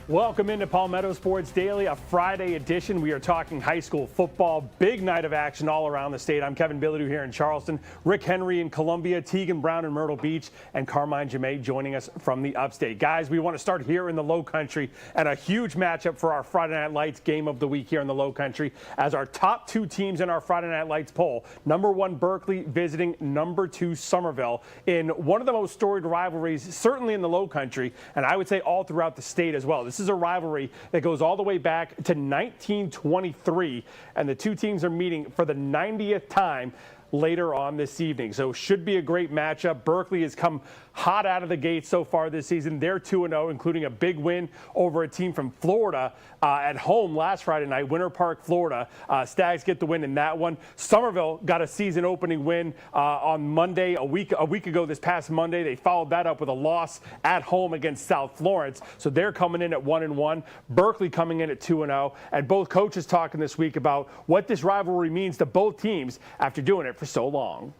Welcome into Palmetto Sports Daily, a Friday edition. We are talking high school football. Big night of action all around the state. I'm Kevin Bilodeau here in Charleston. Rick Henry in Columbia, Teagan Brown in Myrtle Beach, and Carmine Jamay joining us from the upstate. Guys, we want to start here in the Low Country and a huge matchup for our Friday Night Lights game of the week here in the Low Country as our top two teams in our Friday Night Lights poll. Number 1, Berkeley visiting number 2, Somerville in one of the most storied rivalries, certainly in the Low Country, and I would say all throughout the state as well. This is a rivalry that goes all the way back to 1923, and the two teams are meeting for the 90th time later on this evening. So should be a great matchup. Berkeley has come hot out of the gate so far this season. They're 2-0, including a big win over a team from Florida at home last Friday night, Winter Park, Florida. Stags get the win in that one. Somerville got a season opening win on Monday, a week ago this past Monday. They followed that up with a loss at home against South Florence. So they're coming in at 1-1. Berkeley coming in at 2-0. And both coaches talking this week about what this rivalry means to both teams after doing it for so long.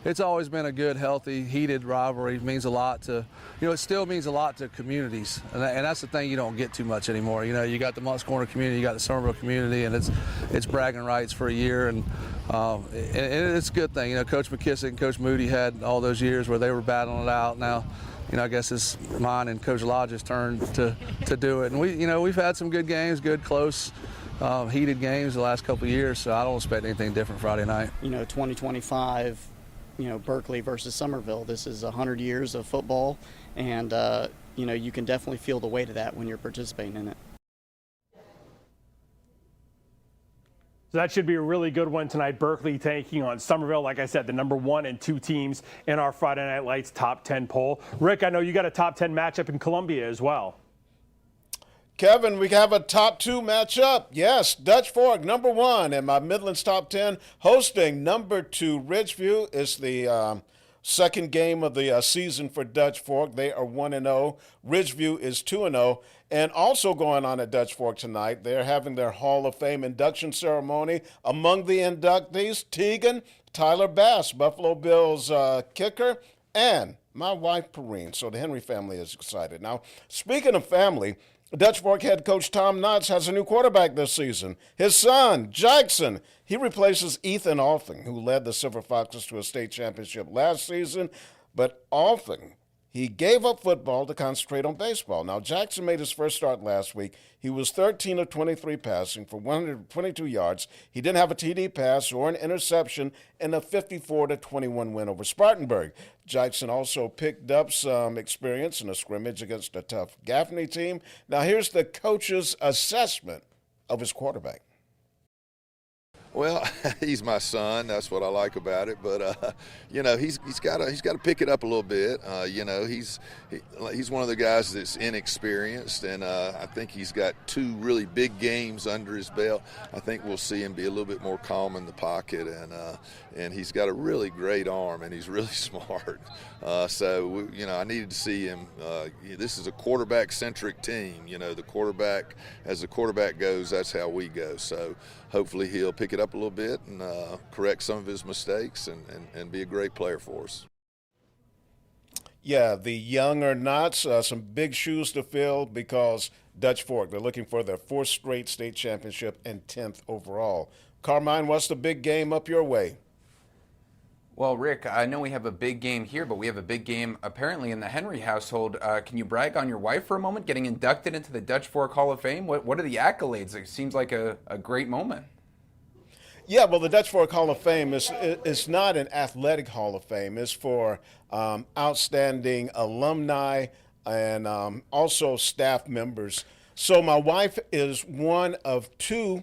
It's always been a good, healthy, heated rivalry. It means a lot to, it still means a lot to communities. And that's the thing you don't get too much anymore. You got the Moncks Corner community, you got the Somerville community, and it's bragging rights for a year. And it's a good thing. Coach McKissick and Coach Moody had all those years where they were battling it out. Now, I guess it's mine and Coach Lodge's turn to do it. And we've had some good games, good, close, heated games the last couple of years, so I don't expect anything different Friday night. 2025, Berkeley versus Somerville. This is 100 years of football, and you can definitely feel the weight of that when you're participating in it. So that should be a really good one tonight. Berkeley taking on Somerville. Like I said, the number 1 and 2 teams in our Friday Night Lights top 10 poll. Rick, I know you got a top 10 matchup in Columbia as well. Kevin, we have a top 2 matchup. Yes, Dutch Fork, number 1, and my Midlands top 10 hosting number 2, Ridgeview. Is the second game of the season for Dutch Fork. They are 1-0. Ridgeview is 2-0. And also going on at Dutch Fork tonight, they're having their Hall of Fame induction ceremony. Among the inductees, Teagan, Tyler Bass, Buffalo Bills kicker, and my wife, Perrine. So the Henry family is excited. Now, speaking of family, Dutch Fork head coach Tom Knotts has a new quarterback this season. His son, Jackson, he replaces Ethan Althing, who led the Silver Foxes to a state championship last season. But Althing, he gave up football to concentrate on baseball. Now, Jackson made his first start last week. He was 13 of 23 passing for 122 yards. He didn't have a TD pass or an interception in a 54-21 win over Spartanburg. Jackson also picked up some experience in a scrimmage against a tough Gaffney team. Now, here's the coach's assessment of his quarterback. Well, he's my son. That's what I like about it. But he's got to pick it up a little bit. He's one of the guys that's inexperienced, and I think he's got 2 really big games under his belt. I think we'll see him be a little bit more calm in the pocket, and he's got a really great arm, and he's really smart. So I needed to see him. This is a quarterback-centric team. The quarterback, as the quarterback goes, that's how we go. So hopefully he'll pick it up a little bit and correct some of his mistakes and be a great player for us. Yeah, the young or not, some big shoes to fill because Dutch Fork, they're looking for their 4th straight state championship and 10th overall. Carmine, what's the big game up your way? Well, Rick, I know we have a big game here, but we have a big game apparently in the Henry household. Can you brag on your wife for a moment, getting inducted into the Dutch Fork Hall of Fame? What are the accolades? It seems like a great moment. Yeah, well, the Dutch Fork Hall of Fame is not an athletic Hall of Fame. It's for outstanding alumni and also staff members. So my wife is one of 2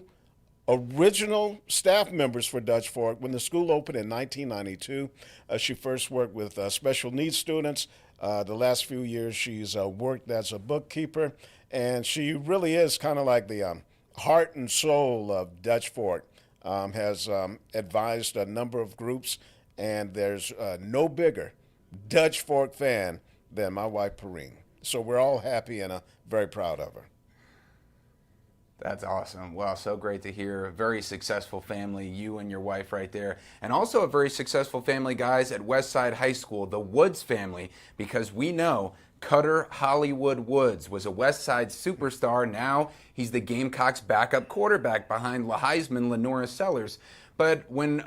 original staff members for Dutch Fork. When the school opened in 1992, she first worked with special needs students. The last few years, she's worked as a bookkeeper, and she really is kind of like the heart and soul of Dutch Fork. Has advised a number of groups, and there's no bigger Dutch Fork fan than my wife, Perrine. So we're all happy and very proud of her. That's awesome. Well, so great to hear. A very successful family, you and your wife right there. And also a very successful family, guys, at Westside High School, the Woods family, because we know Cutter Hollywood Woods was a West Side superstar. Now he's the Gamecocks' backup quarterback behind Heisman Lenora Sellers. But when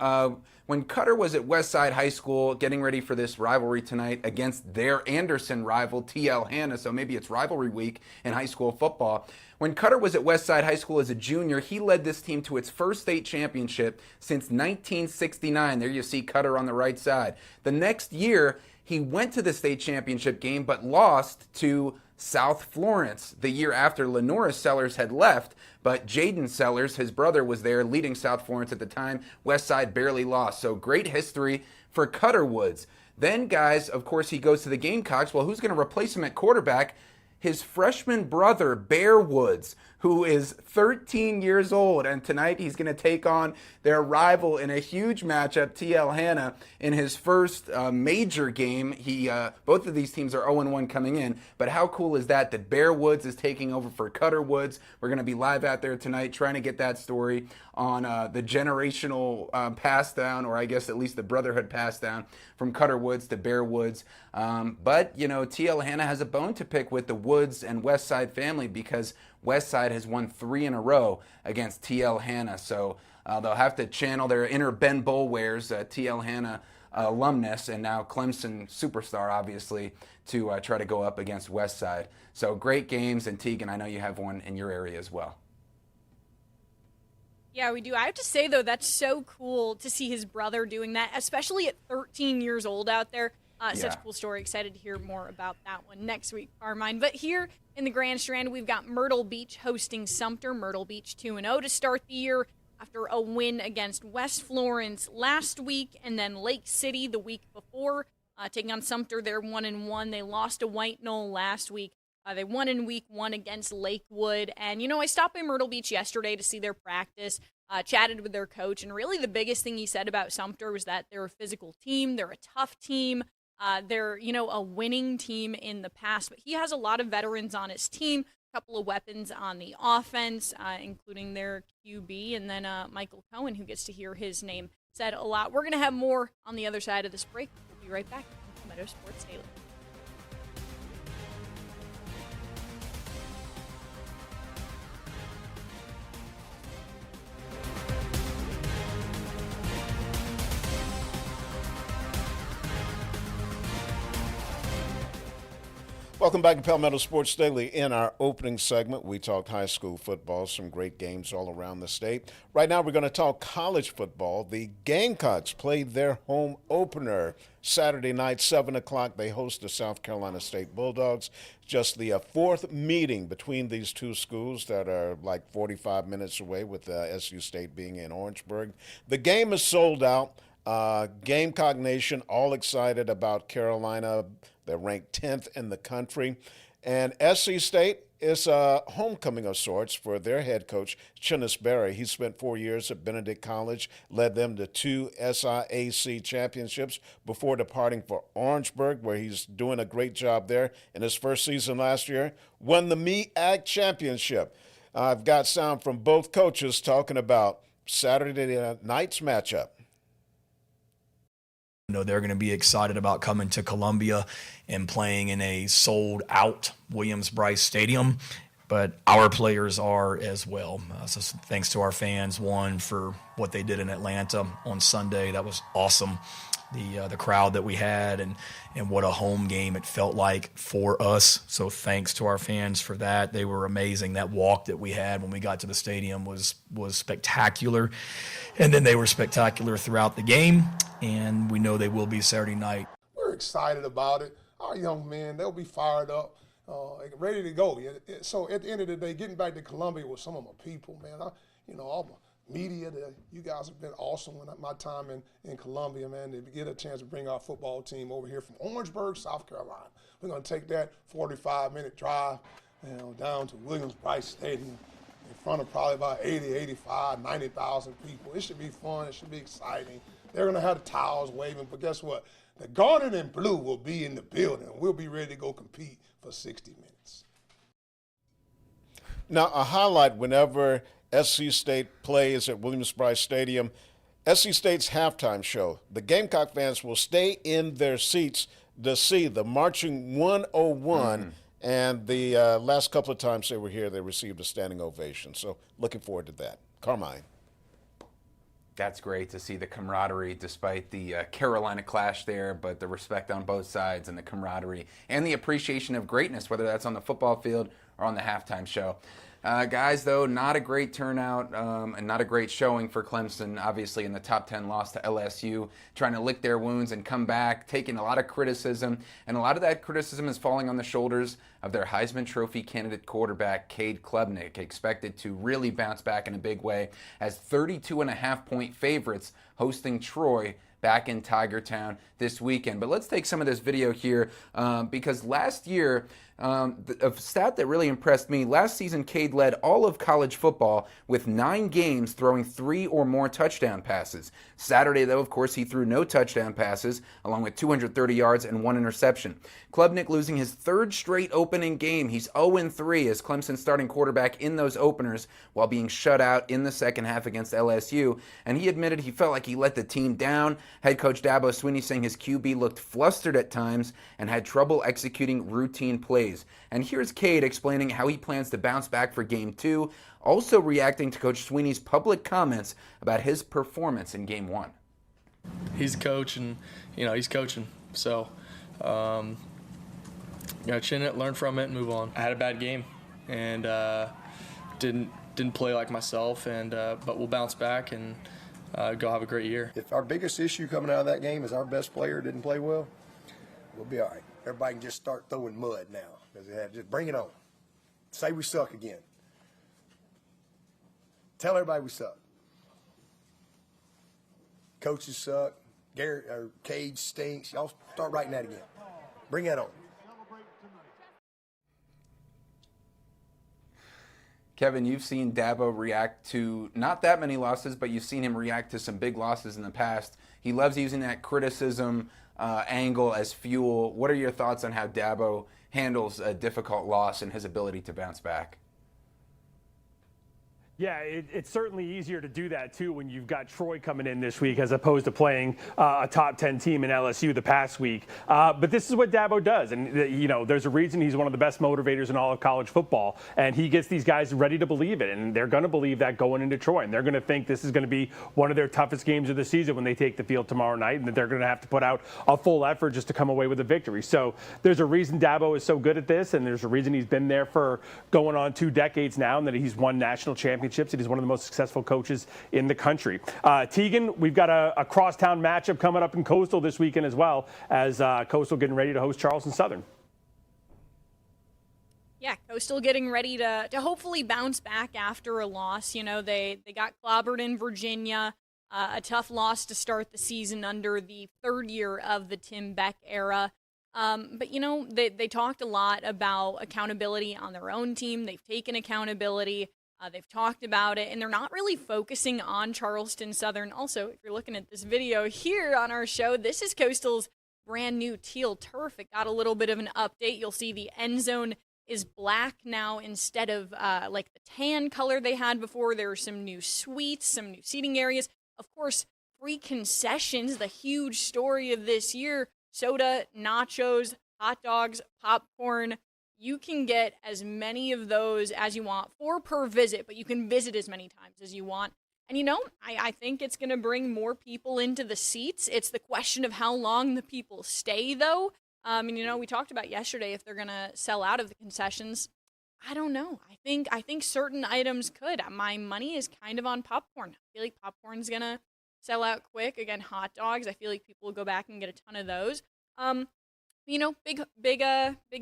Cutter was at West Side High School getting ready for this rivalry tonight against their Anderson rival, T.L. Hanna, so maybe it's rivalry week in high school football. When Cutter was at West Side High School as a junior, he led this team to its first state championship since 1969. There you see Cutter on the right side. The next year, he went to the state championship game but lost to South Florence the year after Lenora Sellers had left. But Jaden Sellers, his brother, was there leading South Florence at the time. West Side barely lost. So great history for Cutter Woods. Then, guys, of course, he goes to the Gamecocks. Well, who's going to replace him at quarterback? His freshman brother, Bear Woods, who is 13 years old. And tonight he's going to take on their rival in a huge matchup, T.L. Hanna, in his first major game. Both of these teams are 0-1 coming in. But how cool is that Bear Woods is taking over for Cutter Woods? We're going to be live out there tonight trying to get that story on the generational pass down, or I guess at least the brotherhood pass down from Cutter Woods to Bear Woods. But, you know, T.L. Hanna has a bone to pick with the Woods and West Side family because West Side has won 3 in a row against T.L. Hanna. So they'll have to channel their inner Ben Boulware's T.L. Hanna alumnus and now Clemson superstar, obviously, to try to go up against West Side. So great games. And Teagan, I know you have one in your area as well. Yeah, we do. I have to say, though, that's so cool to see his brother doing that, especially at 13 years old out there. Such a cool story. Excited to hear more about that one next week, Carmine. But here in the Grand Strand, we've got Myrtle Beach hosting Sumter. Myrtle Beach 2-0 to start the year after a win against West Florence last week, and then Lake City the week before. Taking on Sumter, they're 1-1. They lost to White Knoll last week. They won in week 1 against Lakewood. And, you know, I stopped by Myrtle Beach yesterday to see their practice, chatted with their coach. And really the biggest thing he said about Sumter was that they're a physical team. They're a tough team. They're, you know, a winning team in the past. But he has a lot of veterans on his team, a couple of weapons on the offense, including their QB. And then Michael Cohen, who gets to hear his name said a lot. We're going to have more on the other side of this break. We'll be right back on Palmetto Sports Daily. Welcome back to Palmetto Sports Daily. In our opening segment, we talked high school football, some great games all around the state. Right now, we're going to talk college football. The Gamecocks played their home opener Saturday night, 7 o'clock. They host the South Carolina State Bulldogs. Just the fourth meeting between these two schools that are like 45 minutes away, with SU State being in Orangeburg. The game is sold out. Gamecock Nation all excited about Carolina. They're ranked 10th in the country. And SC State is a homecoming of sorts for their head coach, Chinnis Berry. He spent 4 years at Benedict College, led them to 2 SIAC championships before departing for Orangeburg, where he's doing a great job there in his first season last year. Won the MEAC championship. I've got sound from both coaches talking about Saturday night's matchup. You know, they're going to be excited about coming to Columbia and playing in a sold-out Williams-Brice Stadium, but our players are as well. So thanks to our fans, one, for what they did in Atlanta on Sunday. That was awesome. The crowd that we had and what a home game it felt like for us. So thanks to our fans for that. They were amazing. That walk that we had when we got to the stadium was spectacular. And then they were spectacular throughout the game, and we know they will be Saturday night. We're excited about it. Our young men, they'll be fired up, ready to go. So at the end of the day, getting back to Columbia with some of my people, man, all my media, you guys have been awesome when my time in Columbia, man, to get a chance to bring our football team over here from Orangeburg, South Carolina. We're going to take that 45-minute drive down to Williams-Brice Stadium in front of probably about 80, 85, 90,000 people. It should be fun. It should be exciting. They're going to have the towels waving, but guess what? The garnet and blue will be in the building. We'll be ready to go compete for 60 minutes. Now, a highlight whenever SC State plays at Williams-Brice Stadium, SC State's halftime show. The Gamecock fans will stay in their seats to see the marching 101. And the last couple of times they were here, they received a standing ovation. So looking forward to that. Carmine. That's great to see the camaraderie despite the Carolina clash there, but the respect on both sides and the camaraderie and the appreciation of greatness, whether that's on the football field or on the halftime show. Guys, though, not a great turnout and not a great showing for Clemson, obviously in the top 10 loss to LSU, trying to lick their wounds and come back, taking a lot of criticism, and a lot of that criticism is falling on the shoulders of their Heisman Trophy candidate quarterback, Cade Klubnik, expected to really bounce back in a big way as 32.5-point favorites hosting Troy back in Tiger Town this weekend. But let's take some of this video here because last year, a stat that really impressed me, last season Cade led all of college football with 9 games throwing 3 or more touchdown passes. Saturday, though, of course, he threw no touchdown passes, along with 230 yards and 1 interception. Klubnik losing his 3rd straight opening game. He's 0-3 as Clemson's starting quarterback in those openers while being shut out in the second half against LSU. And he admitted he felt like he let the team down. Head coach Dabo Swinney saying his QB looked flustered at times and had trouble executing routine plays. And here's Cade explaining how he plans to bounce back for Game 2, also reacting to Coach Swinney's public comments about his performance in Game 1. He's a coach, and he's coaching. So, chin it, learn from it, and move on. I had a bad game, and didn't play like myself, and but we'll bounce back and go have a great year. If our biggest issue coming out of that game is our best player didn't play well, we'll be all right. Everybody can just start throwing mud now. Just bring it on. Say we suck again. Tell everybody we suck. Coaches suck. Cade stinks. Y'all start writing that again. Bring that on. Kevin, you've seen Dabo react to not that many losses, but you've seen him react to some big losses in the past. He loves using that criticism angle as fuel. What are your thoughts on how Dabo handles a difficult loss and his ability to bounce back? Yeah, it's certainly easier to do that, too, when you've got Troy coming in this week as opposed to playing a top 10 team in LSU the past week. But this is what Dabo does. And, there's a reason he's one of the best motivators in all of college football. And he gets these guys ready to believe it. And they're going to believe that going into Troy. And they're going to think this is going to be one of their toughest games of the season when they take the field tomorrow night. And that they're going to have to put out a full effort just to come away with a victory. So there's a reason Dabo is so good at this. And there's a reason he's been there for going on 2 decades now. And that he's won national championships. And he's one of the most successful coaches in the country. Teagan, we've got a crosstown matchup coming up in Coastal this weekend as well, as Coastal getting ready to host Charleston Southern. Yeah, Coastal getting ready to hopefully bounce back after a loss. They got clobbered in Virginia, a tough loss to start the season under the 3rd year of the Tim Beck era. But, they talked a lot about accountability on their own team. They've taken accountability. They've talked about it, and they're not really focusing on Charleston Southern. Also, if you're looking at this video here on our show, this is Coastal's brand new teal turf. It got a little bit of an update. You'll see the end zone is black now instead of like the tan color they had before. There are some new suites, some new seating areas. Of course, free concessions, the huge story of this year. Soda, nachos, hot dogs, popcorn. You can get as many of those as you want, 4 per visit, but you can visit as many times as you want. And, I think it's going to bring more people into the seats. It's the question of how long the people stay, though. We talked about yesterday if they're going to sell out of the concessions. I don't know. I think certain items could. My money is kind of on popcorn. I feel like popcorn's going to sell out quick. Again, hot dogs, I feel like people will go back and get a ton of those. Big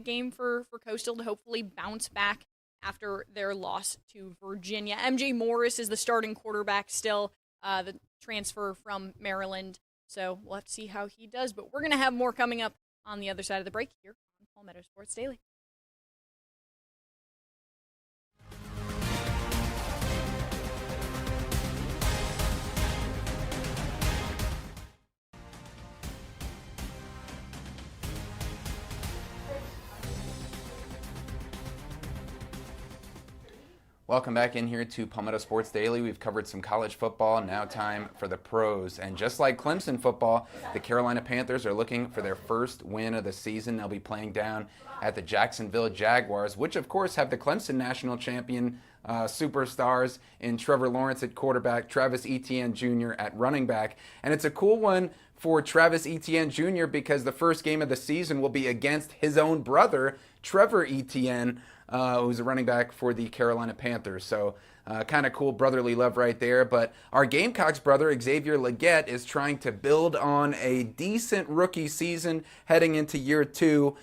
game for Coastal to hopefully bounce back after their loss to Virginia. MJ Morris is the starting quarterback still, the transfer from Maryland. So we'll have to see how he does. But we're going to have more coming up on the other side of the break here on Palmetto Sports Daily. Welcome back in here to Palmetto Sports Daily. We've covered some college football. Now time for the pros. And just like Clemson football, the Carolina Panthers are looking for their first win of the season. They'll be playing down at the Jacksonville Jaguars, which of course have the Clemson national champion superstars in Trevor Lawrence at quarterback, Travis Etienne Jr. at running back. And it's a cool one for Travis Etienne Jr. because the first game of the season will be against his own brother, Trevor Etienne, who's a running back for the Carolina Panthers. So kind of cool brotherly love right there. But our Gamecocks brother, Xavier Legette, is trying to build on a decent rookie season heading into year 2.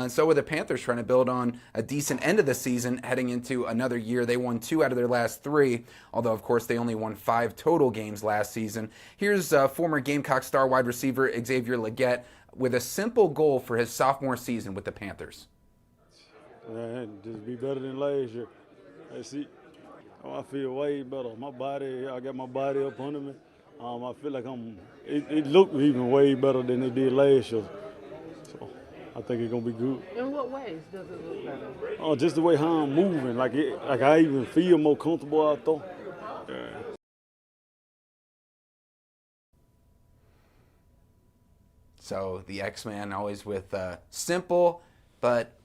So are the Panthers trying to build on a decent end of the season heading into another year. They won 2 out of their last 3, although, of course, they only won 5 total games last season. Here's former Gamecock star wide receiver Xavier Legette with a simple goal for his sophomore season with the Panthers. Just be better than last year. That's it. I feel way better. My body, I got my body up under me. I feel like it looked even way better than it did last year. So I think it's going to be good. In what ways does it look better? Just the way how I'm moving. Like I even feel more comfortable out there. Yeah. So the X-Man always with simple but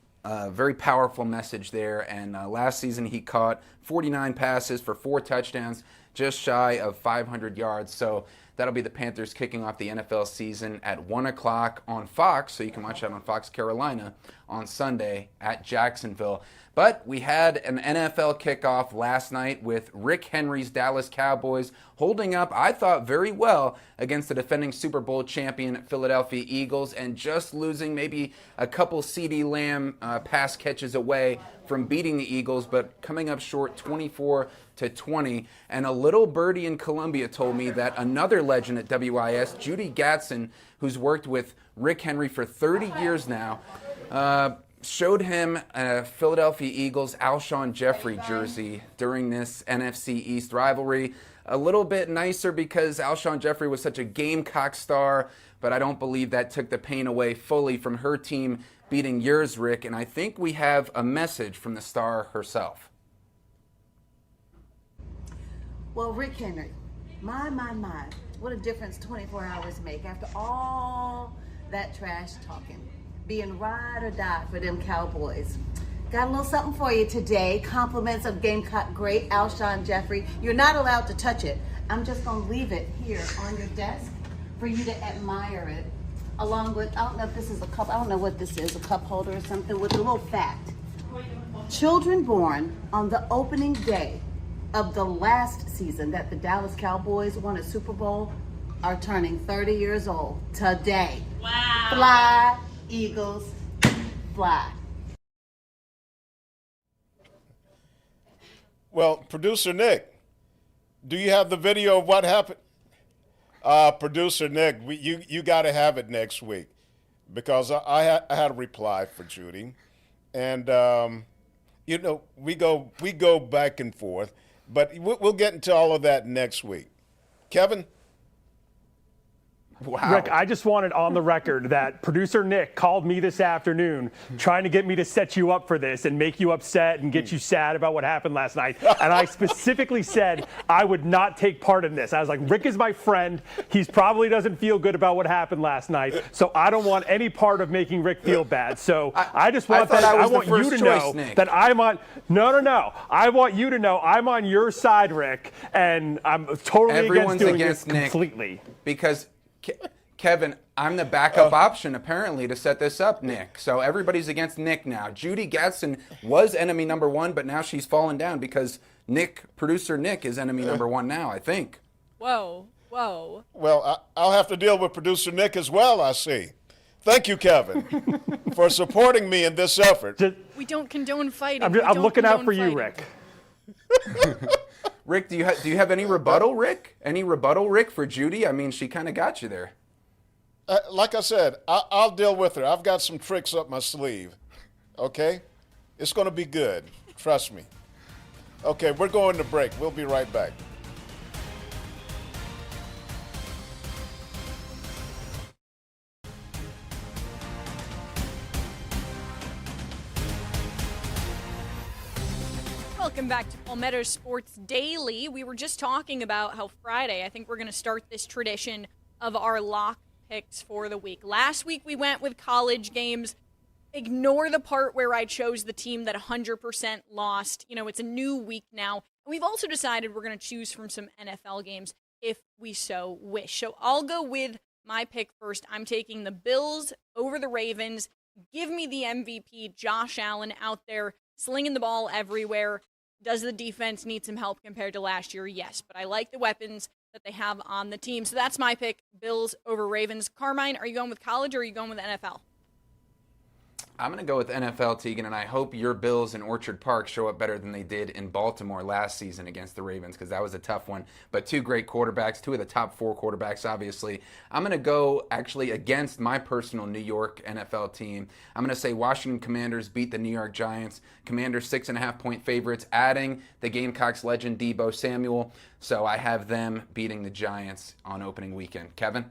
very powerful message there. And last season he caught 49 passes for 4 touchdowns, just shy of 500 yards. So that'll be the Panthers kicking off the NFL season at 1 o'clock on Fox. So you can watch that on Fox Carolina on Sunday at Jacksonville. But we had an NFL kickoff last night with Rick Henry's Dallas Cowboys holding up, I thought, very well against the defending Super Bowl champion Philadelphia Eagles and just losing maybe a couple CeeDee Lamb pass catches away from beating the Eagles, but coming up short 24-20. And a little birdie in Columbia told me that another legend at WIS, Judy Gatson, who's worked with Rick Henry for 30 years now, showed him a Philadelphia Eagles Alshon Jeffrey jersey during this NFC East rivalry. A little bit nicer because Alshon Jeffrey was such a Gamecock star, but I don't believe that took the pain away fully from her team beating yours, Rick. And I think we have a message from the star herself. Well, Rick Henry, my, what a difference 24 hours make after all that trash talking. Being ride or die for them Cowboys. Got a little something for you today. Compliments of Gamecock great Alshon Jeffrey. You're not allowed to touch it. I'm just going to leave it here on your desk for you to admire it. Along with, I don't know if this is a cup, I don't know what this is, a cup holder or something, with a little fact. Children born on the opening day of the last season that the Dallas Cowboys won a Super Bowl are turning 30 years old today. Wow. Fly, Eagles, fly. Well, producer Nick, do you have the video of what happened? Producer Nick, you got to have it next week because I had a reply for Judy, and you know we go back and forth, but we'll get into all of that next week. Kevin. Wow. Rick, I just wanted on the record that producer Nick called me this afternoon trying to get me to set you up for this and make you upset and get you sad about what happened last night. And I specifically said I would not take part in this. I was like, Rick is my friend. He probably doesn't feel good about what happened last night. So I don't want any part of making Rick feel bad. So I just want I want you to know that I'm on. No. I want you to know I'm on your side, Rick. And I'm totally Everyone's against doing against this Nick completely. Because Kevin, I'm the backup option, apparently, to set this up, Nick. So everybody's against Nick now. Judy Gatson was enemy number 1, but now she's fallen down because producer Nick is enemy number 1 now, I think. Whoa. Well, I'll have to deal with producer Nick as well, I see. Thank you, Kevin, for supporting me in this effort. We don't condone fighting. I'm looking out for you, Rick. Rick, do you have any rebuttal, Rick? Any rebuttal, Rick, for Judy? I mean, she kind of got you there. Like I said, I'll deal with her. I've got some tricks up my sleeve, okay? It's going to be good. Trust me. Okay, we're going to break. We'll be right back. Welcome back to Palmetto Sports Daily. We were just talking about how Friday, I think we're going to start this tradition of our lock picks for the week. Last week we went with college games. Ignore the part where I chose the team that 100% lost. You know, it's a new week now. And we've also decided we're going to choose from some NFL games if we so wish. So I'll go with my pick first. I'm taking the Bills over the Ravens. Give me the MVP, Josh Allen, out there slinging the ball everywhere. Does the defense need some help compared to last year? Yes, but I like the weapons that they have on the team. So that's my pick, Bills over Ravens. Carmine, are you going with college or are you going with NFL? I'm going to go with NFL, Teagan, and I hope your Bills in Orchard Park show up better than they did in Baltimore last season against the Ravens, because that was a tough one. But two great quarterbacks, two of the top 4 quarterbacks, obviously. I'm going to go actually against my personal New York NFL team. I'm going to say Washington Commanders beat the New York Giants. Commanders 6.5-point favorites, adding the Gamecocks legend Deebo Samuel. So I have them beating the Giants on opening weekend. Kevin?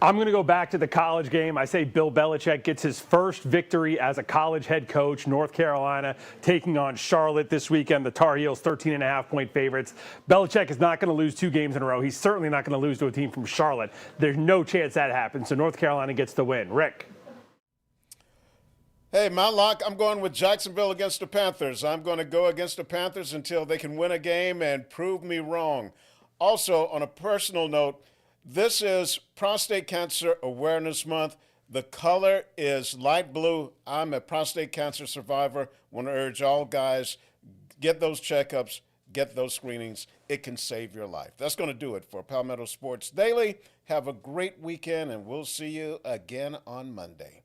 I'm going to go back to the college game. I say Bill Belichick gets his first victory as a college head coach. North Carolina taking on Charlotte this weekend. The Tar Heels 13.5-point favorites. Belichick is not going to lose 2 games in a row. He's certainly not going to lose to a team from Charlotte. There's no chance that happens. So North Carolina gets the win. Rick? Hey, my lock, I'm going with Jacksonville against the Panthers. I'm going to go against the Panthers until they can win a game and prove me wrong. Also, on a personal note, this is Prostate Cancer Awareness Month. The color is light blue. I'm a prostate cancer survivor. Want to urge all guys, get those checkups, get those screenings. It can save your life. That's going to do it for Palmetto Sports Daily. Have a great weekend, and we'll see you again on Monday.